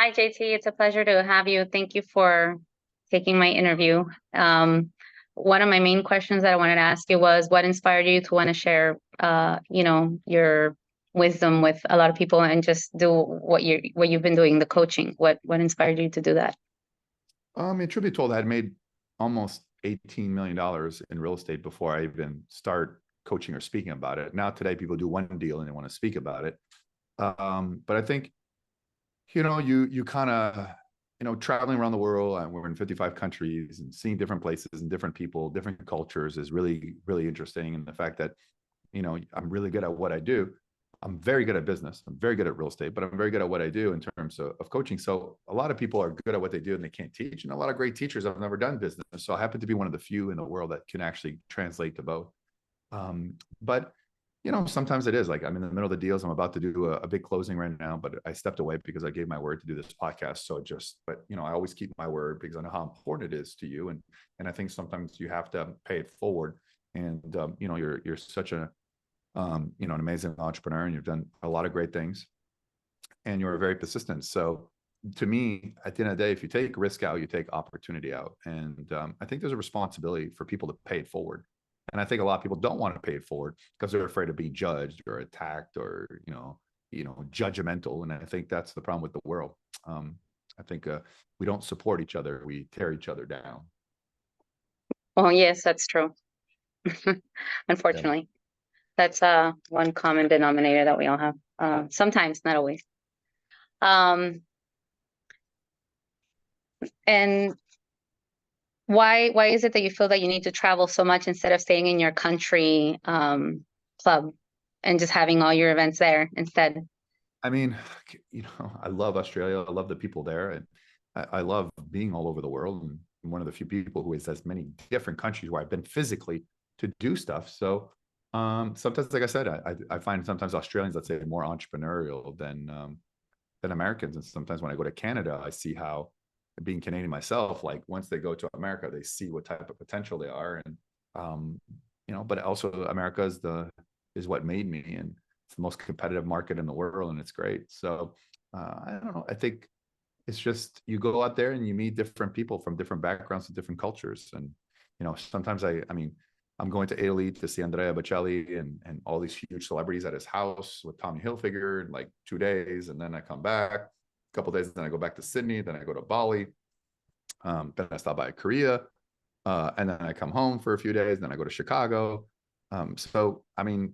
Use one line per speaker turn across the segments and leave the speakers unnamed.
Hi, JT. It's a pleasure to have you. Thank you for taking my interview. One of my main questions that I wanted to ask you was what inspired you to want to share, your wisdom with a lot of people and just do what you've been doing, the coaching. What inspired you to do that?
Truth be told, I had made almost $18 million in real estate before I even start coaching or speaking about it. Now today people do one deal and they want to speak about it. But I think, you kind of, traveling around the world, and we're in 55 countries and seeing different places and different people, different cultures is really, really interesting. And the fact that, I'm really good at what I do. I'm very good at business. I'm very good at real estate, but I'm very good at what I do in terms of coaching. So a lot of people are good at what they do and they can't teach. And a lot of great teachers have never done business. So I happen to be one of the few in the world that can actually translate to both. But sometimes it is like I'm in the middle of the deals. I'm about to do a big closing right now, but I stepped away because I gave my word to do this podcast. So but I always keep my word because I know how important it is to you. And I think sometimes you have to pay it forward. And, you're such an amazing entrepreneur and you've done a lot of great things and you're very persistent. So to me, at the end of the day, if you take risk out, you take opportunity out. And I think there's a responsibility for people to pay it forward. And I think a lot of people don't want to pay it forward because they're afraid of being judged or attacked or, judgmental. And I think that's the problem with the world. I think we don't support each other. We tear each other down.
Well, yes, that's true.
Yeah.
Unfortunately, that's one common denominator that we all have. Sometimes, not always. And why is it that you feel that you need to travel so much instead of staying in your country club and just having all your events there instead?
I mean, I love Australia. I love the people there. And I love being all over the world. And I'm one of the few people who has as many different countries where I've been physically to do stuff. So sometimes, like I said, I find sometimes Australians, let's say, more entrepreneurial than Americans. And sometimes when I go to Canada, I see how being Canadian myself, like once they go to America, they see what type of potential they are. And but also America is what made me, and it's the most competitive market in the world, and it's great. So I don't know. I think it's just you go out there and you meet different people from different backgrounds and different cultures. And sometimes I mean, I'm going to Italy to see Andrea Bocelli and all these huge celebrities at his house with Tommy Hilfiger in like 2 days, and then I come back a couple days, then I go back to Sydney, then I go to Bali, then I stop by Korea, and then I come home for a few days, then I go to Chicago. So I mean,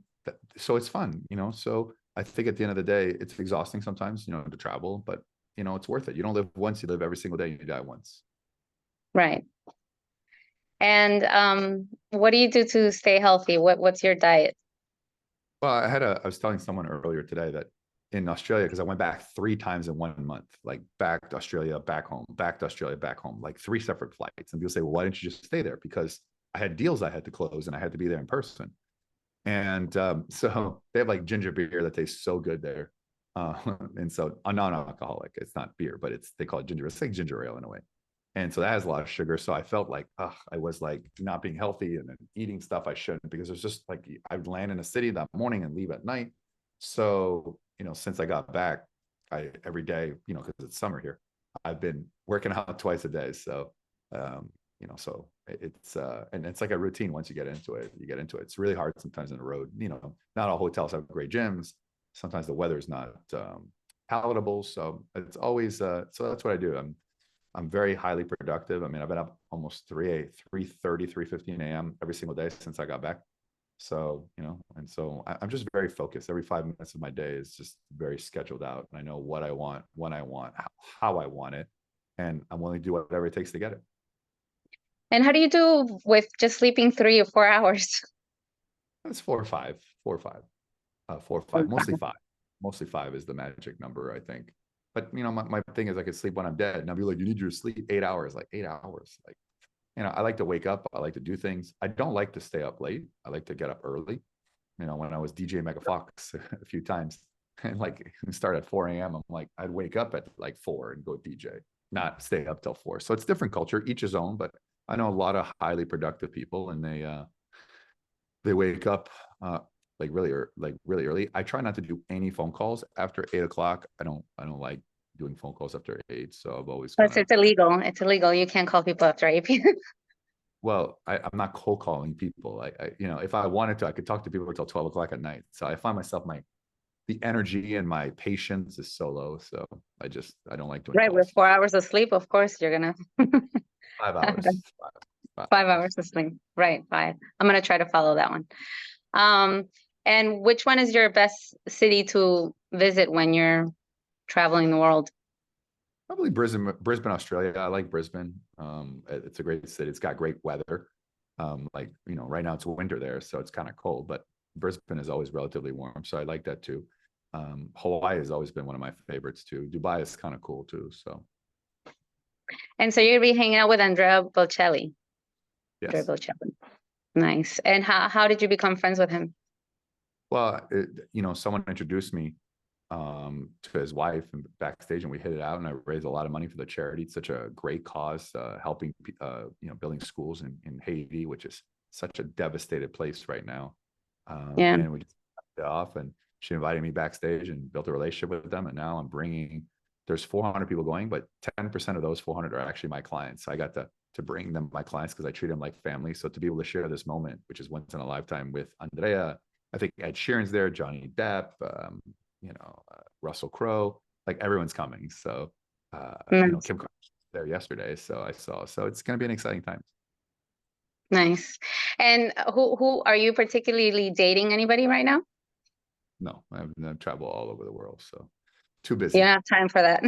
so it's fun, So I think at the end of the day, it's exhausting sometimes, to travel, but it's worth it. You don't live once; you live every single day. You die once.
Right. And what do you do to stay healthy? What's your diet?
Well, I was telling someone earlier today that in Australia, because I went back 3 times in 1 month, like back to Australia, back home, back to Australia, back home, like 3 separate flights. And people say, well, why didn't you just stay there? Because I had deals I had to close and I had to be there in person. And so they have like ginger beer that tastes so good there. And so non-alcoholic, it's not beer, but they call it ginger. It's like ginger ale in a way. And so that has a lot of sugar. So I felt like I was like not being healthy and then eating stuff I shouldn't, because it's just like I would land in a city that morning and leave at night. So, since I got back, every day, because it's summer here, I've been working out twice a day. So, so and it's like a routine. Once you get into it, It's really hard sometimes on the road. Not all hotels have great gyms. Sometimes the weather's not palatable. So it's always, so that's what I do. I'm very highly productive. I mean, I've been up almost 3:30, 3:15 a.m. every single day since I got back. So, and so I'm just very focused. Every 5 minutes of my day is just very scheduled out. And I know what I want, when I want, how I want it. And I'm willing to do whatever it takes to get it.
And how do you do with just sleeping 3 or 4 hours?
It's 4 or 5, 4 or 5, mostly 5. Mostly 5 is the magic number, I think. But my thing is I could sleep when I'm dead. And I'll be like, you need your sleep 8 hours, like 8 hours. Like, I like to wake up. I like to do things. I don't like to stay up late. I like to get up early. When I was DJ Mega Fox a few times and like start at 4 a.m., I'm like, I'd wake up at like 4 and go DJ, not stay up till 4. So it's different culture, each his own. But I know a lot of highly productive people, and they wake up like really early. I try not to do any phone calls after 8 o'clock. I don't like doing phone calls after 8. So I've always kind
Plus,
of,
it's illegal. It's illegal. You can't call people after 8 p.m.
well, I'm not cold calling people. If I wanted to, I could talk to people until 12 o'clock at night. So I find myself, the energy and my patience is so low. So I don't like doing
Right, with
calls.
4 hours of sleep, of course, you're gonna
5 hours.
5 hours of sleep. Right, 5. I'm gonna try to follow that one. Um, and which one is your best city to visit when you're traveling the world?
Probably Brisbane, Australia. I like Brisbane. It's a great city. It's got great weather. Right now it's winter there, so it's kind of cold, but Brisbane is always relatively warm. So I like that too. Hawaii has always been one of my favorites too. Dubai is kind of cool too. So
And so you're gonna be hanging out with Andrea Bocelli. Andrea
yes.
Bocelli. Nice. And how did you become friends with him?
Well, someone introduced me to his wife and backstage, and we hit it out, and I raised a lot of money for the charity. It's such a great cause, helping building schools in Haiti, which is such a devastated place right now.
Yeah.
And we just got it off, and she invited me backstage and built a relationship with them, and now there's 400 people going, but 10% of those 400 are actually my clients. So I got to bring them my clients because I treat them like family. So to be able to share this moment, which is once in a lifetime, with Andrea, I think Ed Sheeran's there, Johnny Depp, Russell Crowe, like everyone's coming. So,
Nice.
Kim Kardashian's there yesterday. So I saw, so it's going to be an exciting time.
Nice. And who are you particularly dating anybody right now?
No, I've traveled all over the world. So too
You
busy,
don't have time for that.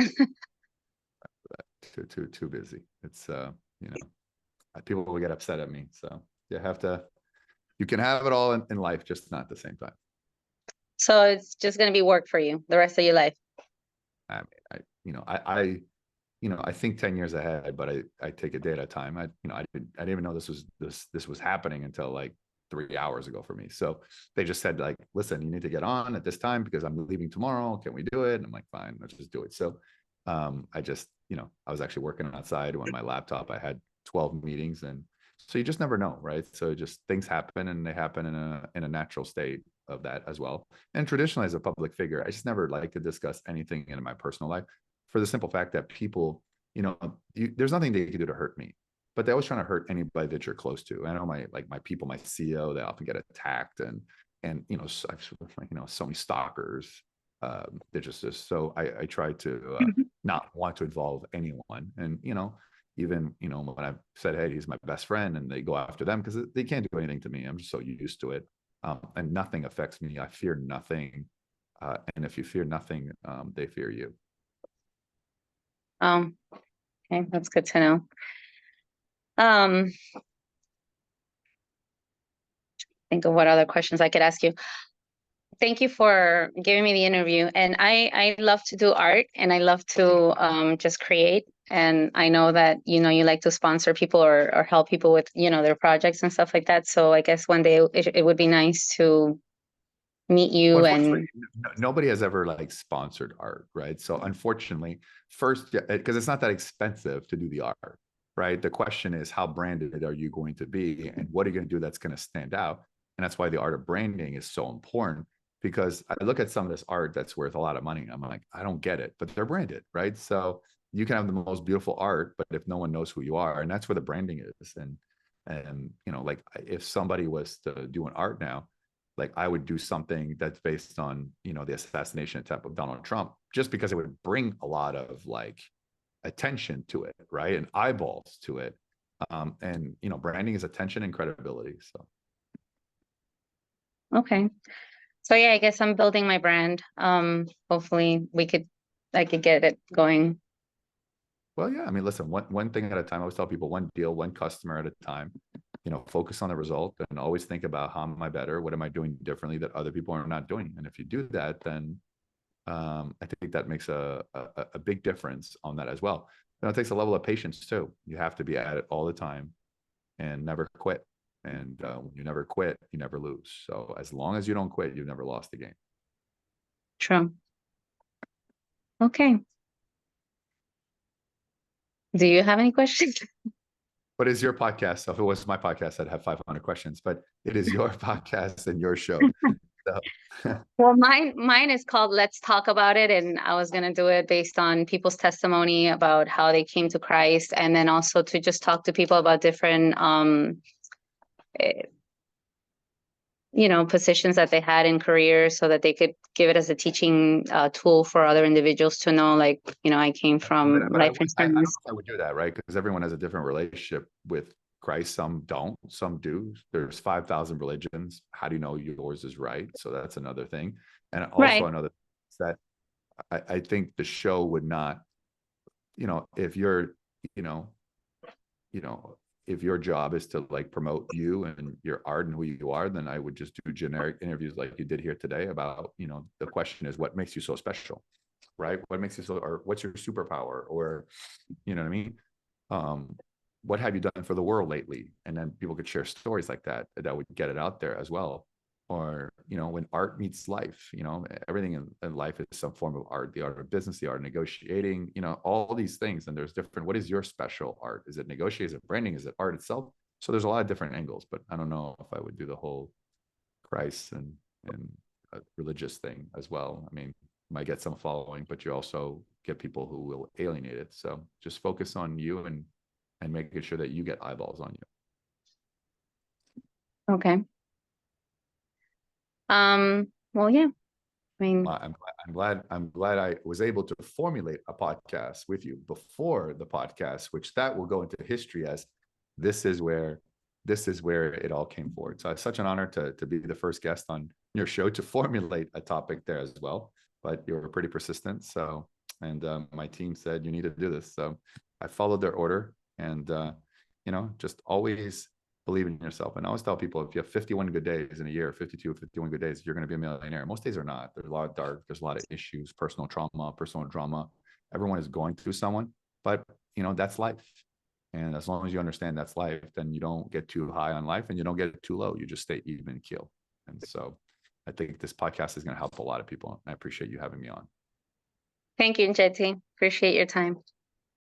too busy. It's, people will get upset at me. So you can have it all in life, just not at the same time.
So it's just gonna be work for you the rest of your life.
I mean, I think 10 years ahead, but I take a day at a time. I didn't even know this was happening until like 3 hours ago for me. So they just said, like, listen, you need to get on at this time because I'm leaving tomorrow. Can we do it? And I'm like, fine, let's just do it. So I was actually working outside on my laptop. I had 12 meetings, and so you just never know, right? So just things happen, and they happen in a natural state of that as well. And traditionally, as a public figure, I just never like to discuss anything in my personal life, for the simple fact that people, there's nothing they can do to hurt me, but they're always trying to hurt anybody that you're close to. I know my people, my CEO, they often get attacked, and so many stalkers. They're just so I try to not want to involve anyone, and even when I've said, hey, he's my best friend, and they go after them because they can't do anything to me. I'm just so used to it, and nothing affects me. I fear nothing, and if you fear nothing, they fear you.
Okay, that's good to know. Um, think of what other questions I could ask you. Thank you for giving me the interview. And I love to do art, and I love to just create. And I know that, you like to sponsor people or help people with, their projects and stuff like that. So I guess one day it would be nice to meet
Well,
you
unfortunately,
and
nobody has ever sponsored art, right? So unfortunately, first, because it's not that expensive to do the art, right? The question is, how branded are you going to be, and what are you going to do that's going to stand out? And that's why the art of branding is so important. Because I look at some of this art that's worth a lot of money, I'm like, I don't get it, but they're branded, right? So you can have the most beautiful art, but if no one knows who you are, and that's where the branding is. And if somebody was to do an art now, like I would do something that's based on, the assassination attempt of Donald Trump, just because it would bring a lot of attention to it, right? And eyeballs to it. And branding is attention and credibility. So
okay. So yeah, I guess I'm building my brand. Hopefully I could get it going.
well, yeah, I mean, listen, one thing at a time. I always tell people, one deal, one customer at a time. Focus on the result, and always think about, how am I better? What am I doing differently that other people are not doing? And if you do that, then I think that makes a big difference on that as well. It takes a level of patience too. You have to be at it all the time and never quit. And when you never quit, you never lose. So as long as you don't quit, you've never lost the game.
True. Okay. Do you have any questions?
What is your podcast? So if it was my podcast, I'd have 500 questions, but it is your podcast and your show. So,
Well, mine is called Let's Talk About It, and I was gonna do it based on people's testimony about how they came to Christ, and then also to just talk to people about different eh, positions that they had in careers, so that they could give it as a teaching tool for other individuals to know, like, I came from
but
life
I don't know
insurance.
if I would do that, right? Because everyone has a different relationship with Christ. Some don't, some do. There's 5,000 religions. How do you know yours is right? So that's another thing. And also
Right,
another is that I think the show would not, if you're, you know, you know, if your job is to like promote you and your art and who you are, then I would just do generic interviews like you did here today about, the question is what makes you so special, right? What makes you so, or what's your superpower, or, you know what I mean? Um, what have you done for the world lately? And then people could share stories like that would get it out there as well. Or, when art meets life, everything in life is some form of art, the art of business, the art of negotiating, all these things. And there's different, what is your special art? Is it negotiating? Is it branding? Is it art itself? So there's a lot of different angles, but I don't know if I would do the whole Christ and a religious thing as well. I mean, you might get some following, but you also get people who will alienate it. So just focus on you and making sure that you get eyeballs on
okay. Well, yeah, I
you.
mean,
I'm glad I was able to formulate a podcast with you before the podcast, which that will go into history as this is where it all came forward. So it's such an honor to be the first guest on your show to formulate a topic there as well. But you were pretty persistent. So, and my team said you need to do this. So I followed their order, and just always believe in yourself. And I always tell people, if you have 51 good days in a year, 51 good days, you're going to be a millionaire. Most days are not. There's a lot of dark, there's a lot of issues, personal trauma, personal drama. Everyone is going through someone, but that's life. And as long as you understand that's life, then you don't get too high on life and you don't get too low. You just stay even keel. And so I think this podcast is going to help a lot of people. I appreciate you having me on.
thank you, JT. Appreciate your time.